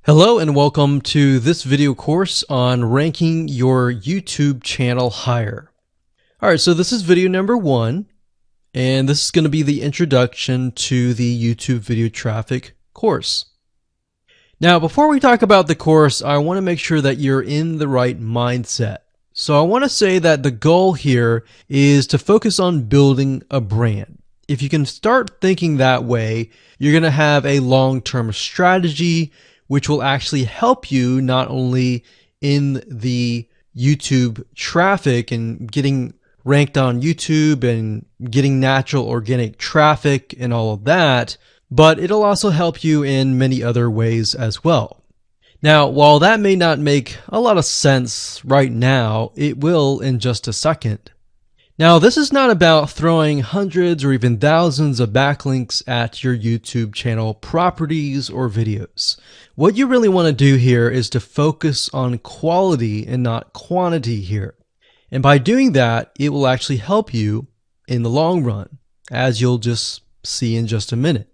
Hello and welcome to this video course on ranking your YouTube channel higher. Alright, so this is video number 1, and this is going to be the introduction to the YouTube video traffic course. Now, before we talk about the course, I want to make sure that you're in the right mindset. So I want to say that the goal here is to focus on building a brand. If you can start thinking that way, you're going to have a long-term strategy which will actually help you not only in the YouTube traffic and getting ranked on YouTube and getting natural organic traffic and all of that, but it'll also help you in many other ways as well. Now, while that may not make a lot of sense right now, it will in just a second. Now, this is not about throwing hundreds or even thousands of backlinks at your YouTube channel properties or videos. What you really want to do here is to focus on quality and not quantity here. And by doing that, it will actually help you in the long run, as you'll just see in just a minute.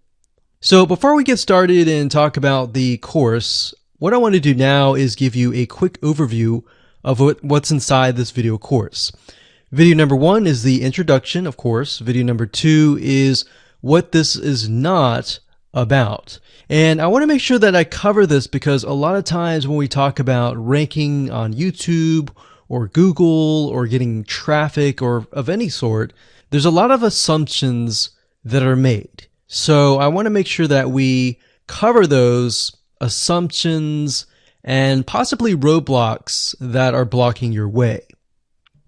So before we get started and talk about the course, what I want to do now is give you a quick overview of what's inside this video course. Video number 1 is the introduction, of course. Video number 2 is what this is not about. And I want to make sure that I cover this because a lot of times when we talk about ranking on YouTube or Google or getting traffic or of any sort, there's a lot of assumptions that are made. So I want to make sure that we cover those assumptions and possibly roadblocks that are blocking your way.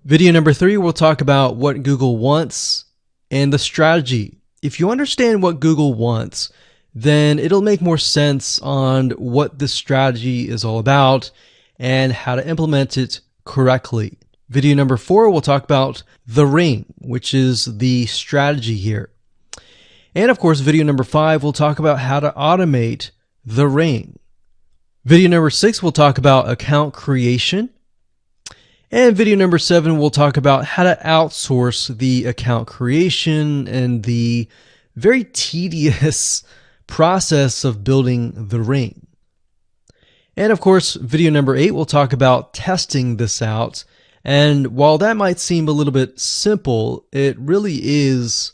Video number 3, we'll talk about what Google wants and the strategy. If you understand what Google wants, then it'll make more sense on what the strategy is all about and how to implement it correctly. Video number 4, we'll talk about the ring, which is the strategy here. And of course, video number 5, we'll talk about how to automate the ring. Video number 6, we'll talk about account creation. And video number 7, we'll talk about how to outsource the account creation and the very tedious process of building the ring. And of course, video number 8, we'll talk about testing this out. And while that might seem a little bit simple, it really is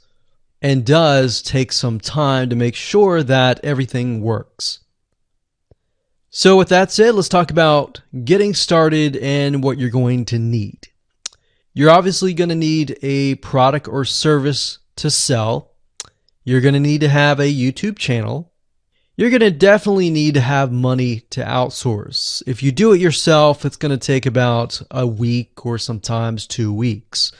and does take some time to make sure that everything works. So with that said, let's talk about getting started and what you're going to need. You're obviously going to need a product or service to sell. You're going to need to have a YouTube channel. You're going to definitely need to have money to outsource. If you do it yourself, it's going to take about a week or sometimes 2 weeks.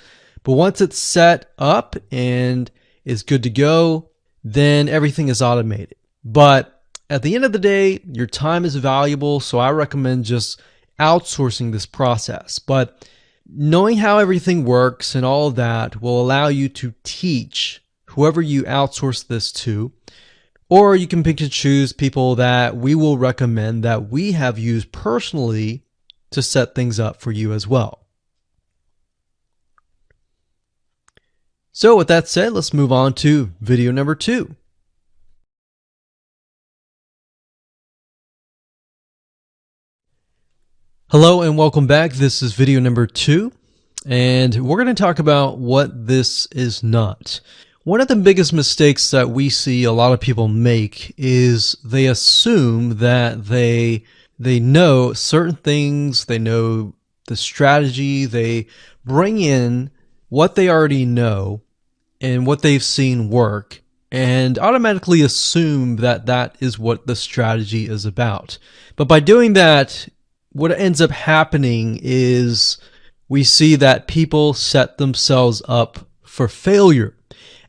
But once it's set up and is good to go, then everything is automated. But at the end of the day, your time is valuable, so I recommend just outsourcing this process. But knowing how everything works and all of that will allow you to teach whoever you outsource this to, or you can pick and choose people that we will recommend that we have used personally to set things up for you as well. So with that said, let's move on to video number 2. Hello and welcome back. This is video number 2, and we're going to talk about what this is not. One of the biggest mistakes that we see a lot of people make is they assume that they know certain things, they know the strategy, they bring in what they already know and what they've seen work, and automatically assume that that is what the strategy is about. But by doing that, what ends up happening is we see that people set themselves up for failure.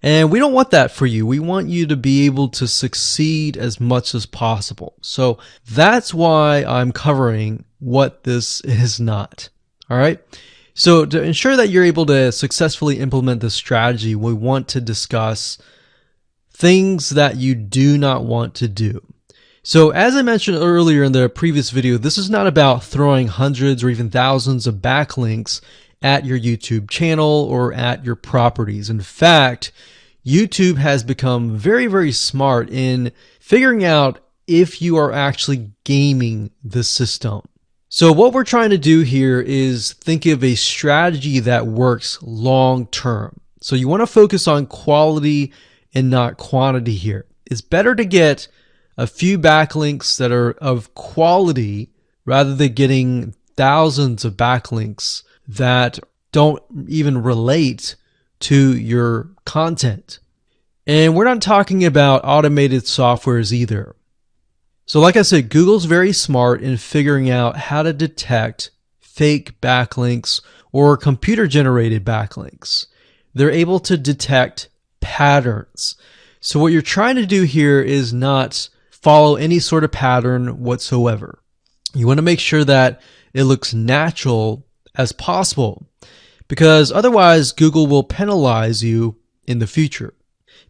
And we don't want that for you. We want you to be able to succeed as much as possible. So that's why I'm covering what this is not. All right. So to ensure that you're able to successfully implement this strategy, we want to discuss things that you do not want to do. So as I mentioned earlier in the previous video, this is not about throwing hundreds or even thousands of backlinks at your YouTube channel or at your properties. In fact, YouTube has become very, very smart in figuring out if you are actually gaming the system. So what we're trying to do here is think of a strategy that works long term. So you want to focus on quality and not quantity here. It's better to get a few backlinks that are of quality rather than getting thousands of backlinks that don't even relate to your content. And we're not talking about automated softwares either. So like I said, Google's very smart in figuring out how to detect fake backlinks or computer-generated backlinks. They're able to detect patterns. So what you're trying to do here is not follow any sort of pattern whatsoever. You want to make sure that it looks natural as possible, because otherwise Google will penalize you in the future.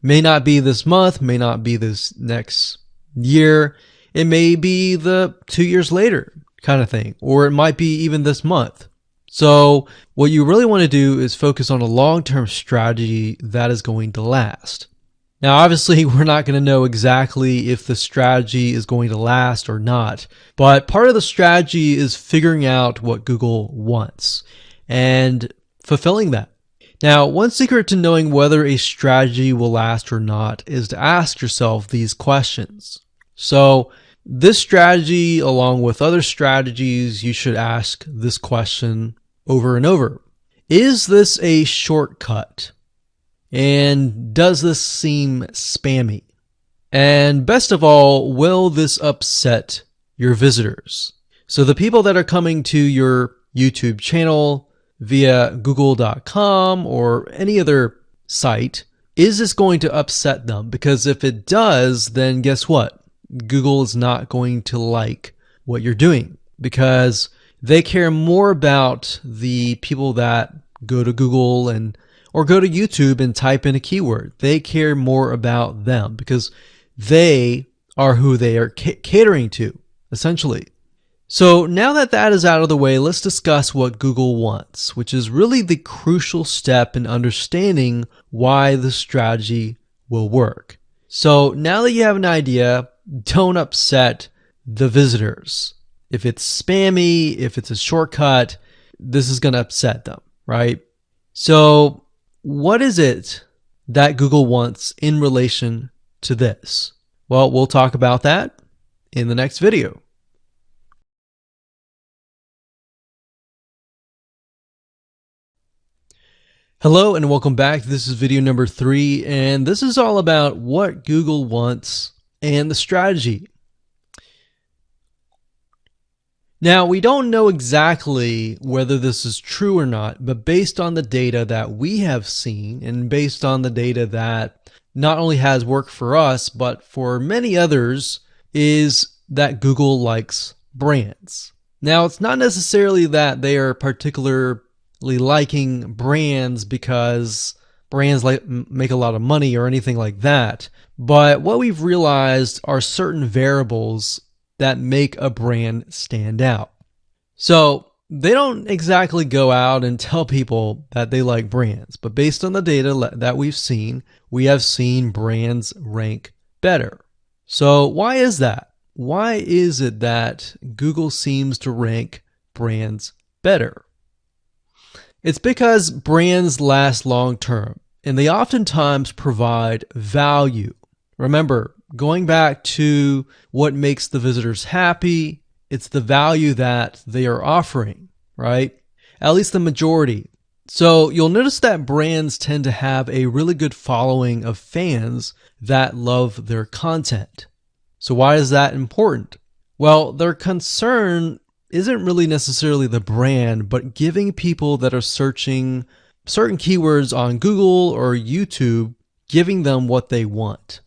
May not be this month, may not be this next year. It may be the 2 years later kind of thing, or it might be even this month. So what you really want to do is focus on a long-term strategy that is going to last. Now, obviously, we're not going to know exactly if the strategy is going to last or not, but part of the strategy is figuring out what Google wants and fulfilling that. Now, one secret to knowing whether a strategy will last or not is to ask yourself these questions. So this strategy, along with other strategies, you should ask this question over and over. Is this a shortcut? And does this seem spammy? And best of all, will this upset your visitors? So the people that are coming to your YouTube channel via google.com or any other site, is this going to upset them? Because if it does, then guess what? Google is not going to like what you're doing, because they care more about the people that go to Google or go to YouTube and type in a keyword. They care more about them because they are who they are catering to, essentially. So now that that is out of the way, let's discuss what Google wants, which is really the crucial step in understanding why the strategy will work. So now that you have an idea, don't upset the visitors. If it's spammy, if it's a shortcut, this is going to upset them, right? So what is it that Google wants in relation to this? Well, we'll talk about that in the next video. Hello and welcome back. This is video number 3, and this is all about what Google wants and the strategy. Now, we don't know exactly whether this is true or not, but based on the data that we have seen and based on the data that not only has worked for us, but for many others, is that Google likes brands. Now, it's not necessarily that they are particularly liking brands because brands make a lot of money or anything like that, but what we've realized are certain variables that make a brand stand out. So they don't exactly go out and tell people that they like brands, but based on the data that we have seen brands rank better. So why is that? Why is it that Google seems to rank brands better? It's because brands last long term, and they oftentimes provide value. Remember, going back to what makes the visitors happy, it's the value that they are offering, right? At least the majority. So you'll notice that brands tend to have a really good following of fans that love their content. So why is that important? Well, their concern isn't really necessarily the brand, but giving people that are searching certain keywords on Google or YouTube, giving them what they want.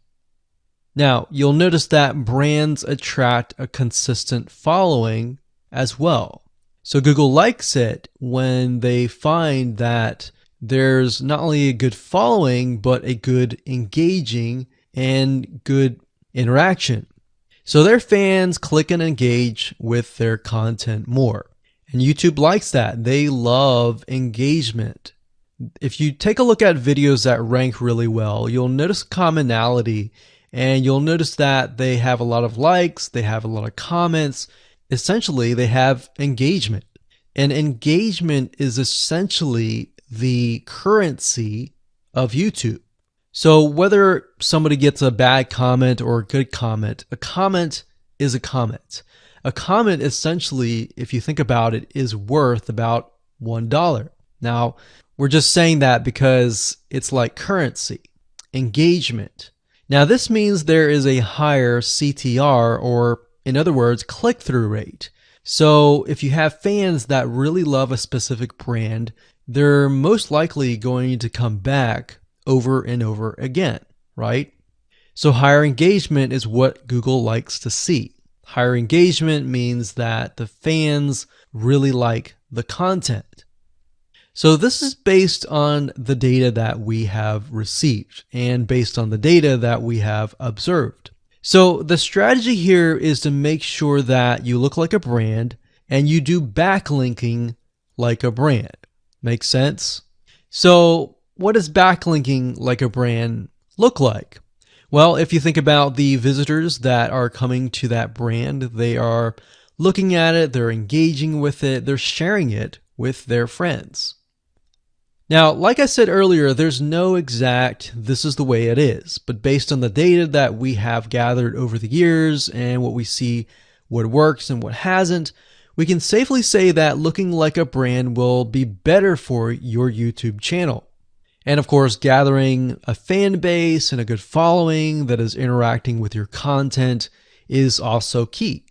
Now, you'll notice that brands attract a consistent following as well. So Google likes it when they find that there's not only a good following, but a good engaging and good interaction. So their fans click and engage with their content more. And YouTube likes that. They love engagement. If you take a look at videos that rank really well, you'll notice commonality and you'll notice that they have a lot of likes, they have a lot of comments. Essentially, they have engagement. And engagement is essentially the currency of YouTube. So whether somebody gets a bad comment or a good comment, a comment is a comment. A comment essentially, if you think about it, is worth about $1. Now, we're just saying that because it's like currency, engagement. Now, this means there is a higher CTR, or in other words, click-through rate. So if you have fans that really love a specific brand, they're most likely going to come back over and over again, right? So higher engagement is what Google likes to see. Higher engagement means that the fans really like the content. So this is based on the data that we have received and based on the data that we have observed. So the strategy here is to make sure that you look like a brand and you do backlinking like a brand. Make sense? So what does backlinking like a brand look like? Well, if you think about the visitors that are coming to that brand, they are looking at it, they're engaging with it, they're sharing it with their friends. Now, like I said earlier, there's no exact this is the way it is, but based on the data that we have gathered over the years and what we see, what works and what hasn't, we can safely say that looking like a brand will be better for your YouTube channel. And of course, gathering a fan base and a good following that is interacting with your content is also key.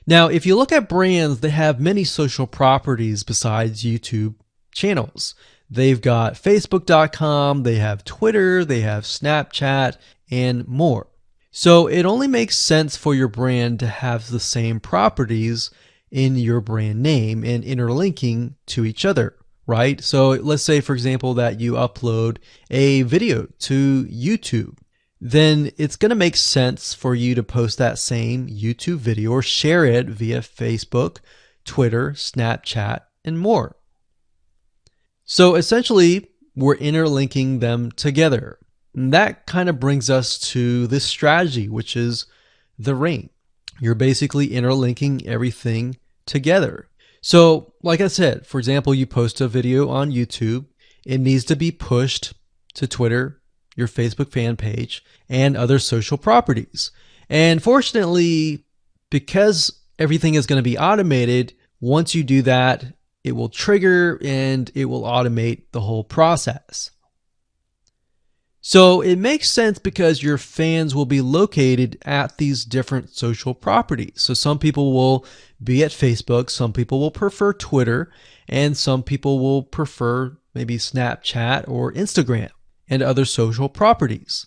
Now, if you look at brands, they have many social properties besides YouTube channels. They've got Facebook.com, they have Twitter, they have Snapchat, and more. So it only makes sense for your brand to have the same properties in your brand name and interlinking to each other, right? So let's say, for example, that you upload a video to YouTube. Then it's going to make sense for you to post that same YouTube video or share it via Facebook, Twitter, Snapchat, and more. So essentially, we're interlinking them together. And that kind of brings us to this strategy, which is the ring. You're basically interlinking everything together. So like I said, for example, you post a video on YouTube, it needs to be pushed to Twitter, your Facebook fan page, and other social properties. And fortunately, because everything is going to be automated, once you do that, it will trigger and it will automate the whole process. So it makes sense because your fans will be located at these different social properties. So some people will be at Facebook, some people will prefer Twitter, and some people will prefer maybe Snapchat or Instagram and other social properties.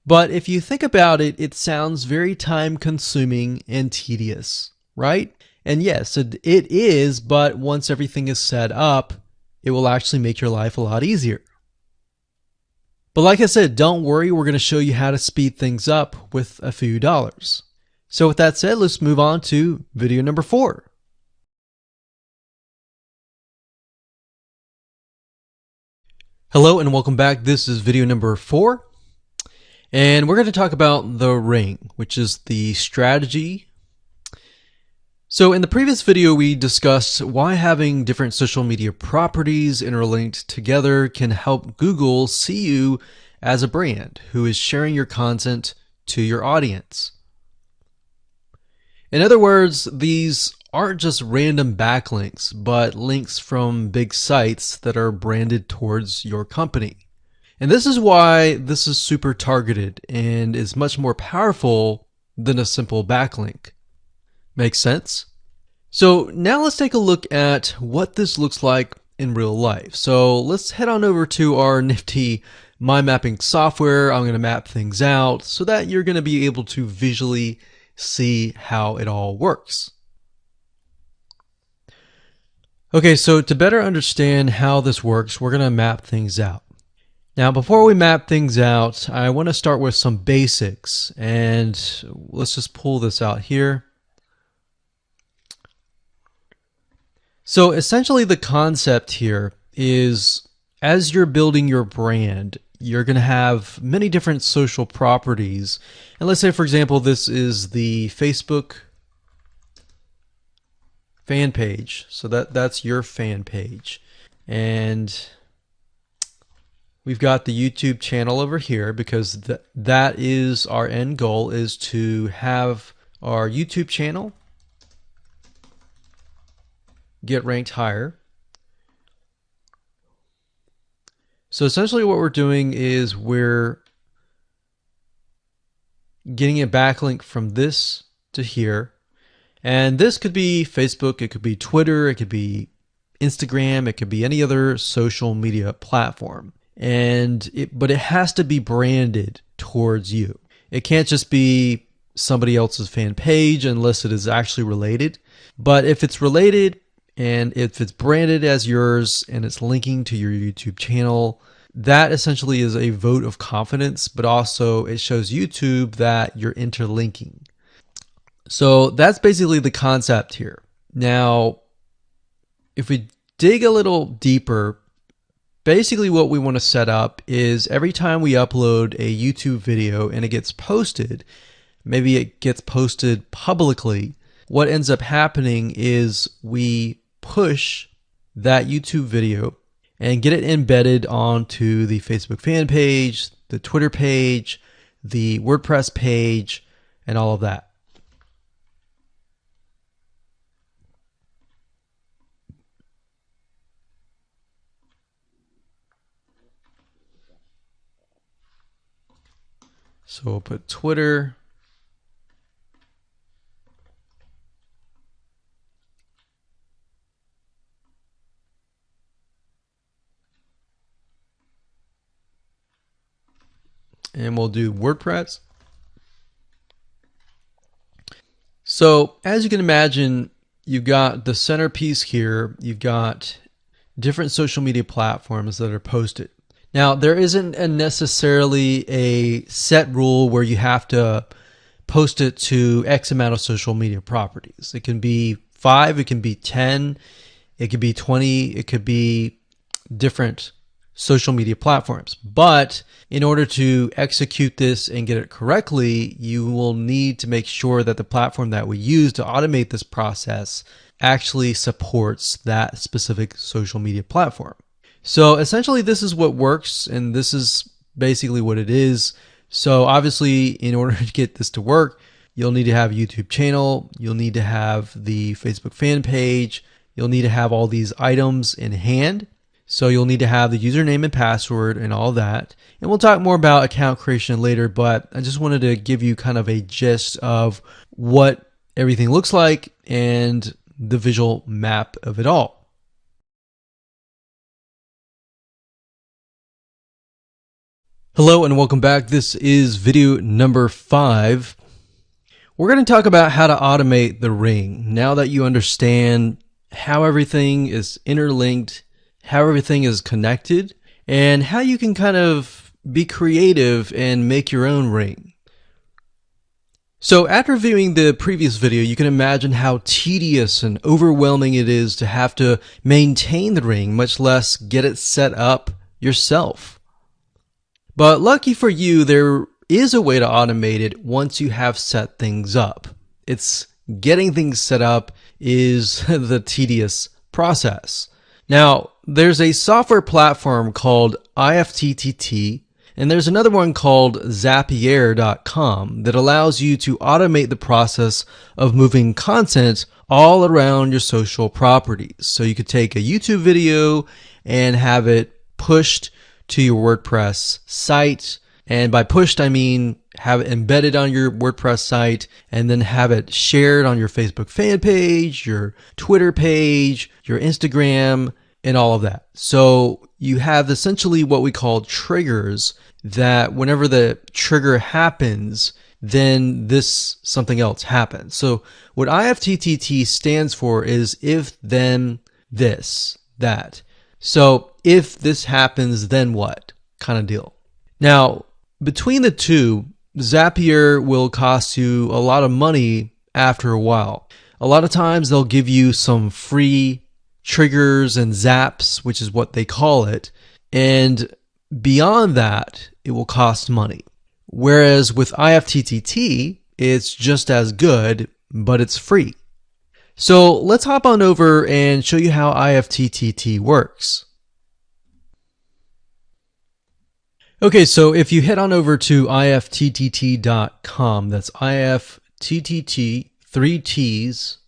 But if you think about it, it sounds very time consuming and tedious, right? And yes, it is, but once everything is set up, it will actually make your life a lot easier. But like I said, don't worry, we're going to show you how to speed things up with a few dollars. So with that said, let's move on to video number 4. Hello and welcome back. This is video number 4. And we're going to talk about the ring, which is the strategy. So in the previous video, we discussed why having different social media properties interlinked together can help Google see you as a brand who is sharing your content to your audience. In other words, these aren't just random backlinks, but links from big sites that are branded towards your company. And this is why this is super targeted and is much more powerful than a simple backlink. Makes sense? So now let's take a look at what this looks like in real life. So let's head on over to our nifty mind mapping software. I'm going to map things out so that you're going to be able to visually see how it all works. Okay, so to better understand how this works, we're going to map things out. Now, before we map things out, I want to start with some basics, and let's just pull this out here. So essentially the concept here is as you're building your brand, you're going to have many different social properties. And let's say, for example, this is the Facebook fan page. So that's your fan page. And we've got the YouTube channel over here because that is our end goal, is to have our YouTube channel get ranked higher. So essentially what we're doing is we're getting a backlink from this to here. And this could be Facebook, it could be Twitter, it could be Instagram, it could be any other social media platform. But it has to be branded towards you. It can't just be somebody else's fan page unless it is actually related. But if it's related and if it's branded as yours and it's linking to your YouTube channel, that essentially is a vote of confidence, but also it shows YouTube that you're interlinking. So that's basically the concept here. Now, if we dig a little deeper, basically what we want to set up is every time we upload a YouTube video and it gets posted, maybe it gets posted publicly, what ends up happening is we push that YouTube video and get it embedded onto the Facebook fan page, the Twitter page, the WordPress page, and all of that. So we'll put Twitter. And we'll do WordPress. So as you can imagine, you've got the centerpiece here. You've got different social media platforms that are posted. Now, there isn't necessarily a set rule where you have to post it to X amount of social media properties. It can be 5, it can be 10, it could be 20, it could be different social media platforms. But in order to execute this and get it correctly, you will need to make sure that the platform that we use to automate this process actually supports that specific social media platform. So essentially this is what works, and this is basically what it is. So obviously in order to get this to work, you'll need to have a YouTube channel, you'll need to have the Facebook fan page, you'll need to have all these items in hand. So you'll need to have the username and password and all that. And we'll talk more about account creation later, but I just wanted to give you kind of a gist of what everything looks like and the visual map of it all. Hello and welcome back. This is video number 5. We're going to talk about how to automate the ring. Now that you understand how everything is interlinked, how everything is connected, and how you can kind of be creative and make your own ring. So after viewing the previous video, you can imagine how tedious and overwhelming it is to have to maintain the ring, much less get it set up yourself. But lucky for you, there is a way to automate it once you have set things up. It's getting things set up is the tedious process. Now, there's a software platform called IFTTT, and there's another one called Zapier.com that allows you to automate the process of moving content all around your social properties. So you could take a YouTube video and have it pushed to your WordPress site. And by pushed, I mean have it embedded on your WordPress site and then have it shared on your Facebook fan page, your Twitter page, your Instagram, and all of that. So you have essentially what we call triggers that whenever the trigger happens, then something else happens. So what IFTTT stands for is if, then, this, that. So if this happens, then what kind of deal. Now, between the two, Zapier will cost you a lot of money after a while. A lot of times they'll give you some free triggers and zaps, which is what they call it. And beyond that, it will cost money. Whereas with IFTTT, it's just as good, but it's free. So let's hop on over and show you how IFTTT works. Okay, so if you head on over to ifttt.com, that's IFTTT, 3Ts.com,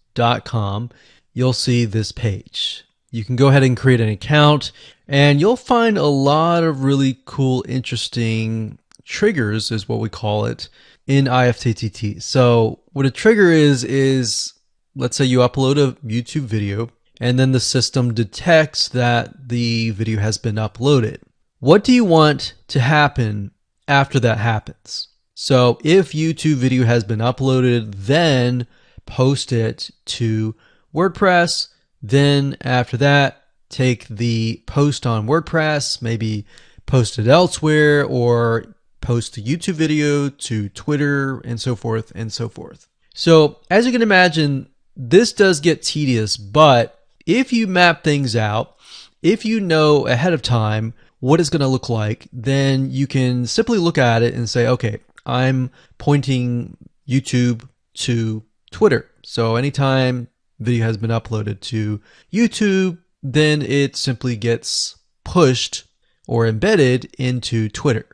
you'll see this page. You can go ahead and create an account, and you'll find a lot of really cool, interesting triggers, is what we call it, in IFTTT. So what a trigger is let's say you upload a YouTube video, and then the system detects that the video has been uploaded. What do you want to happen after that happens? So if YouTube video has been uploaded, then post it to WordPress. Then after that, take the post on WordPress, maybe post it elsewhere, or post the YouTube video to Twitter, and so forth and so forth. So as you can imagine, this does get tedious, but if you map things out, if you know ahead of time what it's going to look like, then you can simply look at it and say, okay, I'm pointing YouTube to Twitter. So anytime video has been uploaded to YouTube, then it simply gets pushed or embedded into Twitter.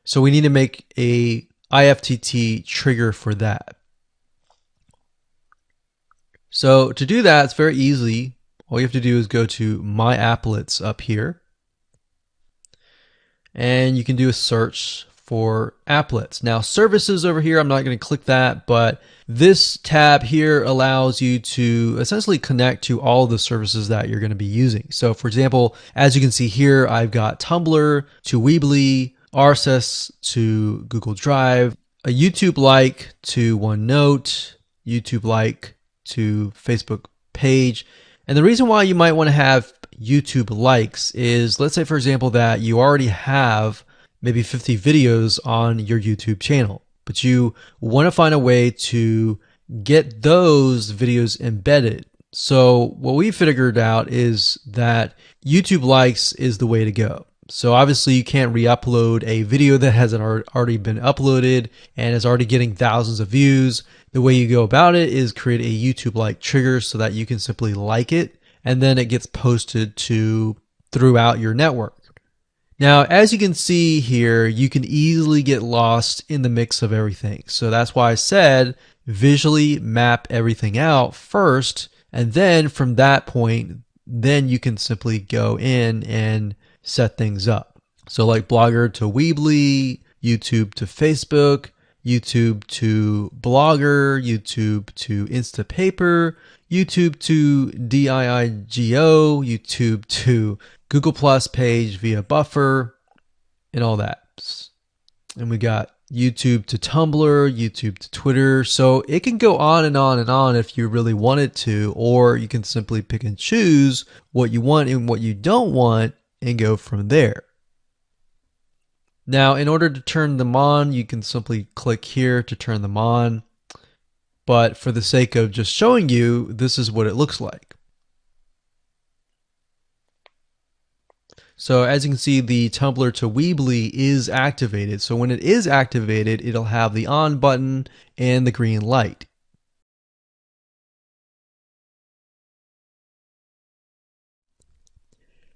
So we need to make a IFTTT trigger for that. So to do that, it's very easy. All you have to do is go to My Applets up here, and you can do a search for applets. Now services over here, I'm not going to click that, but this tab here allows you to essentially connect to all the services that you're going to be using. So for example, as you can see here, I've got Tumblr to Weebly, RSS to Google Drive, a YouTube like to OneNote, YouTube like to Facebook page. And the reason why you might want to have YouTube likes is, let's say for example that you already have maybe 50 videos on your YouTube channel, but you want to find a way to get those videos embedded. So what we figured out is that YouTube likes is the way to go. So obviously you can't re-upload a video that hasn't already been uploaded and is already getting thousands of views. The way you go about it is create a YouTube like trigger so that you can simply like it, and then it gets posted to throughout your network. Now, as you can see here, you can easily get lost in the mix of everything. So that's why I said visually map everything out first, and then from that point, then you can simply go in and set things up. So like Blogger to Weebly, YouTube to Facebook, YouTube to Blogger, YouTube to Instapaper, YouTube to DIIGO, YouTube to Google Plus page via Buffer, and all that. And we got YouTube to Tumblr, YouTube to Twitter. So it can go on and on and on if you really wanted to, or you can simply pick and choose what you want and what you don't want and go from there. Now, in order to turn them on, you can simply click here to turn them on. But for the sake of just showing you, this is what it looks like. So as you can see, the Tumblr to Weebly is activated. So when it is activated, it'll have the on button and the green light.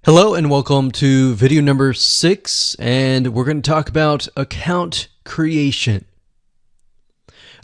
Hello and welcome to video number 6, and we're going to talk about account creation.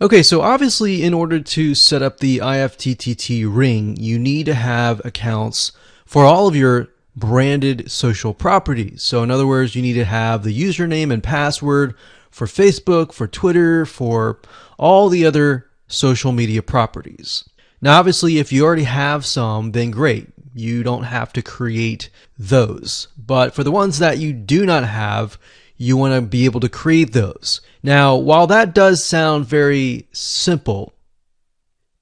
Okay, so obviously in order to set up the IFTTT ring, you need to have accounts for all of your branded social properties. So in other words, you need to have the username and password for Facebook, for Twitter, for all the other social media properties. Now obviously if you already have some, then great. You don't have to create those. But for the ones that you do not have, you want to be able to create those. Now, while that does sound very simple,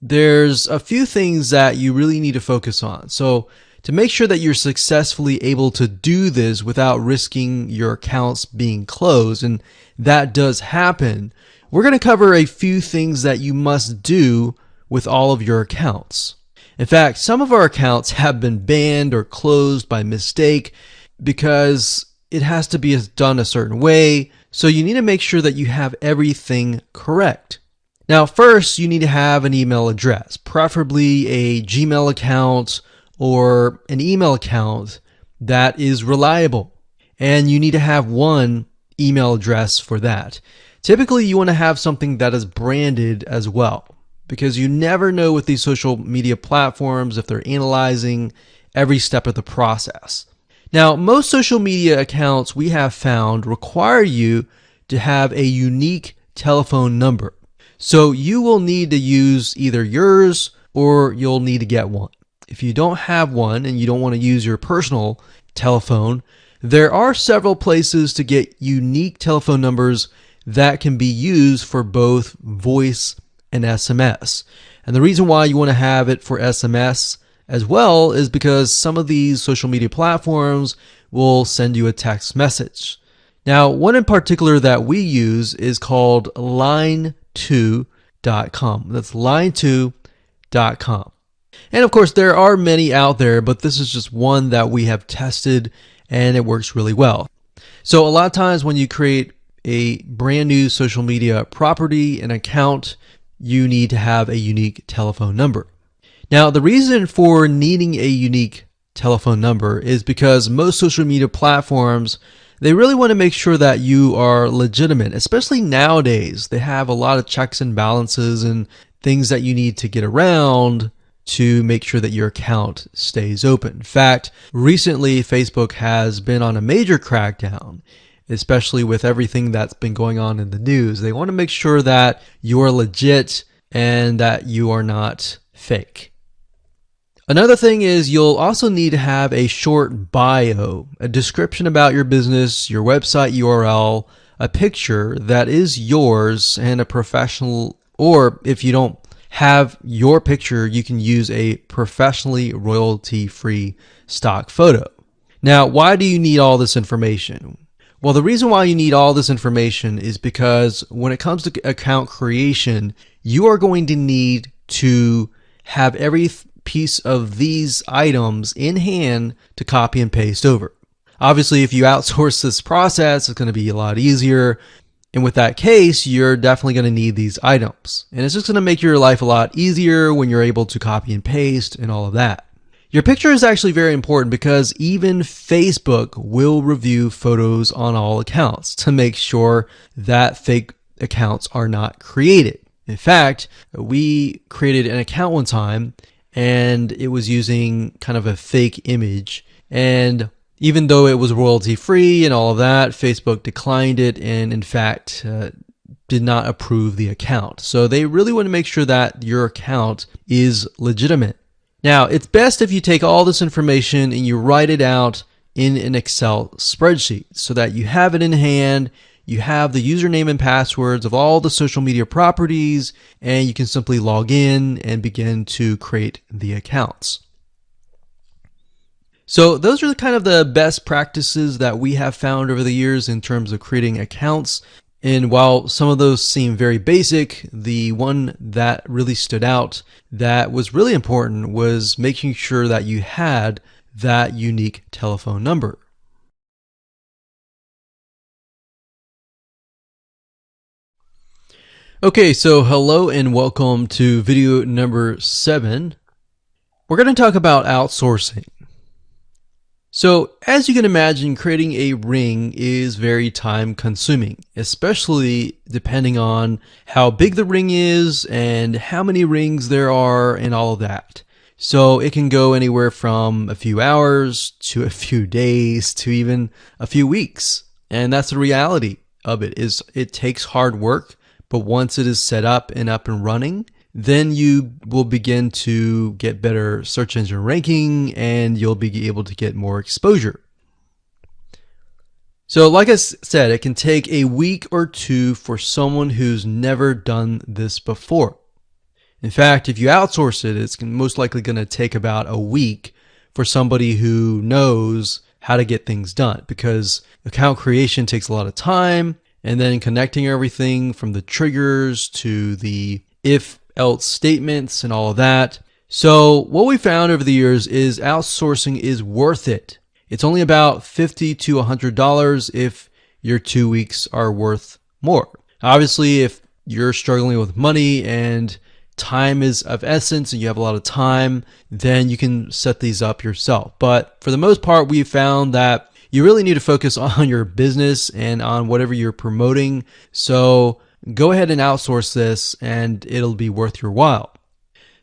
there's a few things that you really need to focus on. So to make sure that you're successfully able to do this without risking your accounts being closed, and that does happen, we're going to cover a few things that you must do with all of your accounts. In fact, some of our accounts have been banned or closed by mistake because it has to be done a certain way. So you need to make sure that you have everything correct. Now, first, you need to have an email address, preferably a Gmail account or an email account that is reliable. And you need to have one email address for that. Typically, you want to have something that is branded as well, because you never know with these social media platforms if they're analyzing every step of the process. Now, most social media accounts we have found require you to have a unique telephone number. So you will need to use either yours or you'll need to get one. If you don't have one and you don't want to use your personal telephone, there are several places to get unique telephone numbers that can be used for both voice and SMS. And the reason why you want to have it for SMS as well is because some of these social media platforms will send you a text message. Now, one in particular that we use is called line2.com. That's line2.com. And of course, there are many out there, but this is just one that we have tested and it works really well. So a lot of times when you create a brand new social media property, an account, you need to have a unique telephone number. Now, the reason for needing a unique telephone number is because most social media platforms, they really want to make sure that you are legitimate, especially nowadays. They have a lot of checks and balances and things that you need to get around to make sure that your account stays open. In fact, recently Facebook has been on a major crackdown, especially with everything that's been going on in the news. They want to make sure that you are legit and that you are not fake. Another thing is you'll also need to have a short bio, a description about your business, your website URL, a picture that is yours, and a professional, or if you don't have your picture, you can use a professionally royalty-free stock photo. Now, why do you need all this information? Well, the reason why you need all this information is because when it comes to account creation, you are going to need to have every piece of these items in hand to copy and paste over. Obviously, if you outsource this process, it's going to be a lot easier. And with that case, you're definitely going to need these items. And it's just going to make your life a lot easier when you're able to copy and paste and all of that. Your picture is actually very important because even Facebook will review photos on all accounts to make sure that fake accounts are not created. In fact, we created an account one time and it was using kind of a fake image, and even though it was royalty free and all of that, Facebook declined it and in fact did not approve the account. So they really want to make sure that your account is legitimate. Now, it's best if you take all this information and you write it out in an Excel spreadsheet so that you have it in hand, you have the username and passwords of all the social media properties, and you can simply log in and begin to create the accounts. So those are kind of the best practices that we have found over the years in terms of creating accounts. And while some of those seem very basic, the one that really stood out that was really important was making sure that you had that unique telephone number. Okay, so hello and welcome to video number 7. We're going to talk about outsourcing. So as you can imagine, creating a ring is very time consuming, especially depending on how big the ring is and how many rings there are and all of that. So it can go anywhere from a few hours to a few days to even a few weeks. And that's the reality of it, is it takes hard work, but once it is set up and running, then you will begin to get better search engine ranking and you'll be able to get more exposure. So like I said, it can take a week or two for someone who's never done this before. In fact, if you outsource it, it's most likely going to take about a week for somebody who knows how to get things done, because account creation takes a lot of time, and then connecting everything from the triggers to the if-else statements and all of that. So what we found over the years is outsourcing is worth it. It's only about $50 to $100 if your 2 weeks are worth more. Obviously, if you're struggling with money and time is of essence and you have a lot of time, then you can set these up yourself. But for the most part, we've found that you really need to focus on your business and on whatever you're promoting. So go ahead and outsource this and it'll be worth your while.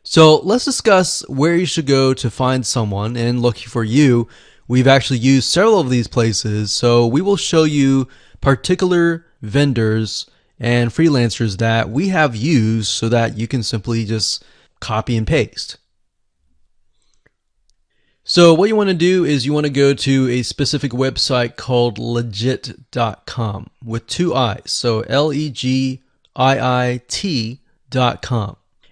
So let's discuss where you should go to find someone. And lucky for you, we've actually used several of these places. So we will show you particular vendors and freelancers that we have used so that you can simply just copy and paste. So what you want to do is you want to go to a specific website called legit.com with 2 I's. So LEGIIT.com.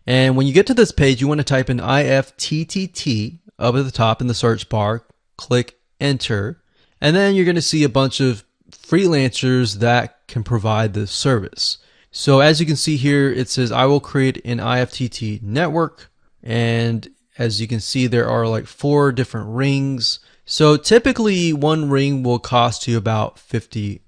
And when you get to this page, you want to type in IFTTT up at the top in the search bar, click enter, and then you're going to see a bunch of freelancers that can provide this service. So as you can see here, it says I will create an IFTT network, and as you can see, there are like 4 different rings. So typically one ring will cost you about $50.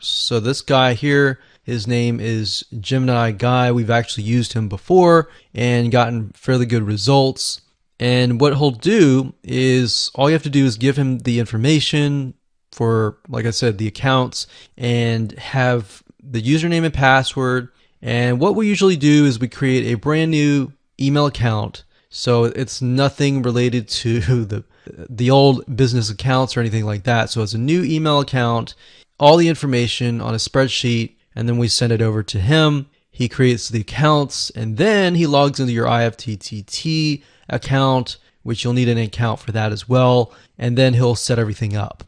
So this guy here, his name is Gemini Guy. We've actually used him before and gotten fairly good results. And what he'll do is all you have to do is give him the information for, like I said, the accounts, and have the username and password. And what we usually do is we create a brand new email account. So it's nothing related to the old business accounts or anything like that. So it's a new email account, all the information on a spreadsheet, and then we send it over to him. He creates the accounts, and then he logs into your IFTTT account, which you'll need an account for that as well. And then he'll set everything up.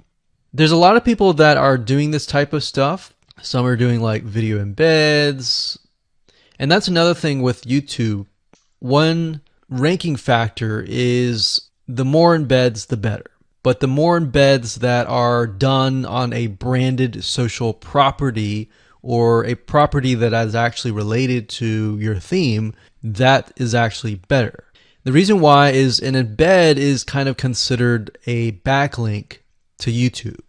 There's a lot of people that are doing this type of stuff. Some are doing like video embeds. And that's another thing with YouTube. One ranking factor is the more embeds, the better. But the more embeds that are done on a branded social property or a property that is actually related to your theme, that is actually better. The reason why is an embed is kind of considered a backlink to YouTube.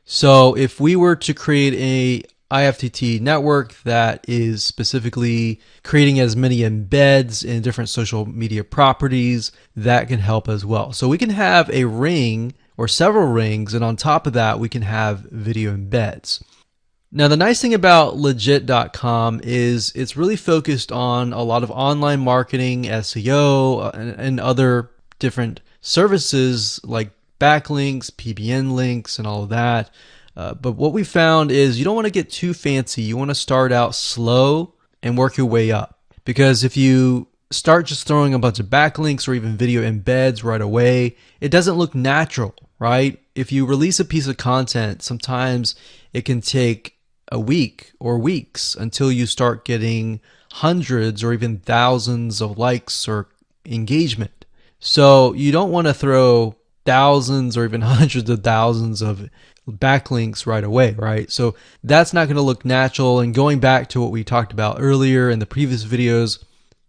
So if we were to create a IFTT network that is specifically creating as many embeds in different social media properties, that can help as well. So we can have a ring or several rings, and on top of that, we can have video embeds. Now, the nice thing about legit.com is it's really focused on a lot of online marketing, SEO, and other different services like backlinks, PBN links, and all of that. But what we found is you don't want to get too fancy. You want to start out slow and work your way up. Because if you start just throwing a bunch of backlinks or even video embeds right away, it doesn't look natural, right? If you release a piece of content, sometimes it can take a week or weeks until you start getting hundreds or even thousands of likes or engagement. So you don't want to throw thousands or even hundreds of thousands of backlinks right away, right? So that's not going to look natural. And going back to what we talked about earlier in the previous videos,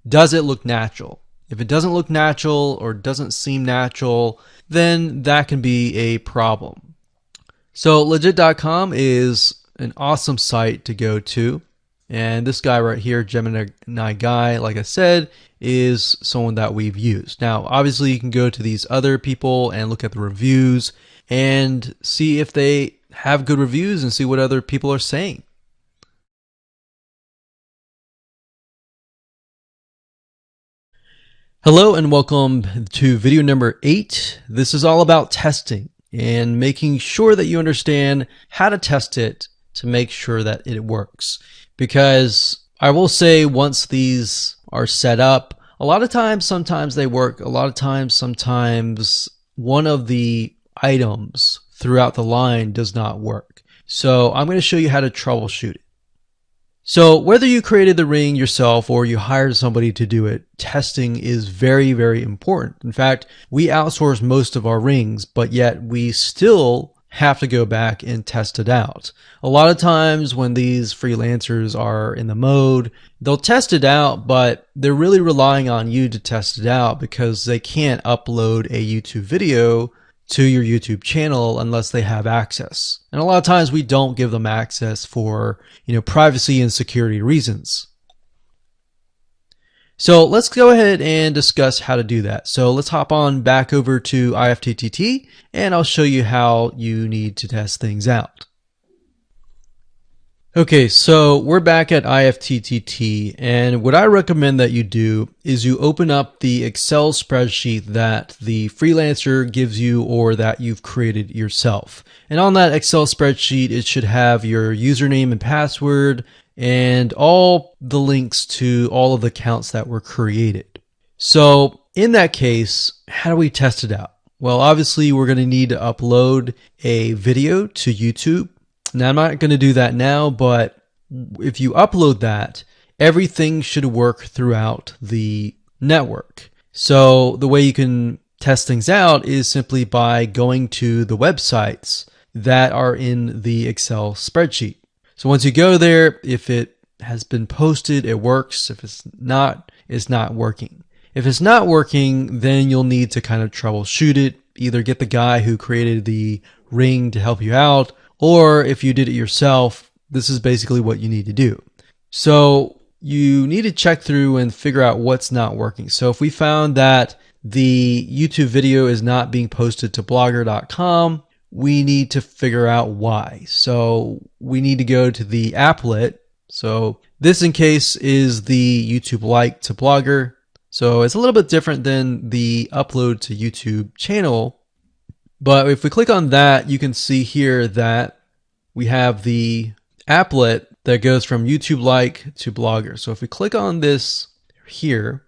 does it look natural? If it doesn't look natural or doesn't seem natural, then that can be a problem. So legit.com is an awesome site to go to. And this guy right here, Gemini Guy, like I said, is someone that we've used. Now, obviously, you can go to these other people and look at the reviews and see if they have good reviews and see what other people are saying. Hello and welcome to video number 8. This is all about testing and making sure that you understand how to test it to make sure that it works. Because I will say, once these are set up, a lot of times, sometimes they work. A lot of times, sometimes one of the items throughout the line does not work. So I'm going to show you how to troubleshoot it. So whether you created the ring yourself or you hired somebody to do it, testing is very, very important. In fact, we outsource most of our rings, but yet we still have to go back and test it out. A lot of times when these freelancers are in the mode, they'll test it out, but they're really relying on you to test it out because they can't upload a YouTube video to your YouTube channel unless they have access. And a lot of times we don't give them access for, privacy and security reasons. So let's go ahead and discuss how to do that. So let's hop on back over to IFTTT and I'll show you how you need to test things out. Okay, so we're back at IFTTT, and what I recommend that you do is you open up the Excel spreadsheet that the freelancer gives you or that you've created yourself. And on that Excel spreadsheet, it should have your username and password and all the links to all of the accounts that were created. So in that case, how do we test it out? Well, obviously we're going to need to upload a video to YouTube. Now, I'm not going to do that now, but if you upload that, everything should work throughout the network. So the way you can test things out is simply by going to the websites that are in the Excel spreadsheet. So once you go there, if it has been posted, it works. If it's not working. If it's not working, then you'll need to kind of troubleshoot it. Either get the guy who created the ring to help you out, or if you did it yourself, this is basically what you need to do. So you need to check through and figure out what's not working. So if we found that the YouTube video is not being posted to blogger.com, we need to figure out why. So we need to go to the applet. So this in case is the YouTube like to Blogger. So it's a little bit different than the upload to YouTube channel. But if we click on that, you can see here that we have the applet that goes from YouTube like to Blogger. So if we click on this here,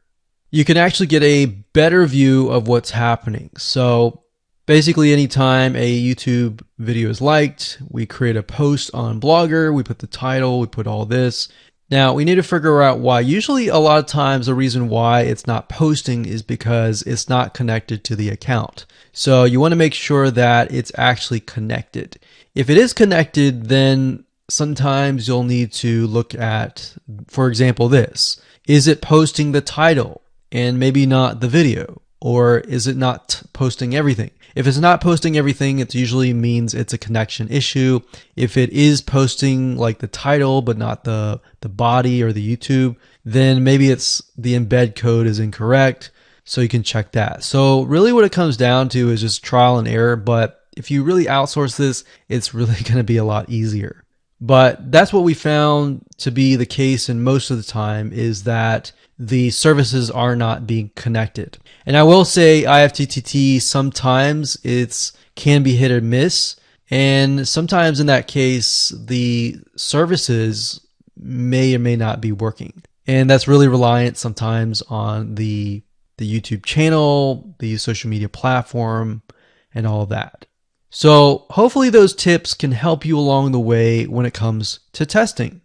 you can actually get a better view of what's happening. So basically anytime a YouTube video is liked, we create a post on Blogger, we put the title, we put all this. Now we need to figure out why. Usually a lot of times the reason why it's not posting is because it's not connected to the account. So you want to make sure that it's actually connected. If it is connected, then sometimes you'll need to look at, for example, this. Is it posting the title and maybe not the video? Or is it not posting everything? If it's not posting everything, it usually means it's a connection issue. If it is posting like the title but not the body or the YouTube, then maybe it's the embed code is incorrect. So you can check that. So really what it comes down to is just trial and error. But if you really outsource this, it's really going to be a lot easier. But that's what we found to be the case, and most of the time is that the services are not being connected. And I will say IFTTT sometimes can be hit or miss, and sometimes in that case the services may or may not be working. And that's really reliant sometimes on the YouTube channel, the social media platform, and all of that. So hopefully those tips can help you along the way when it comes to testing.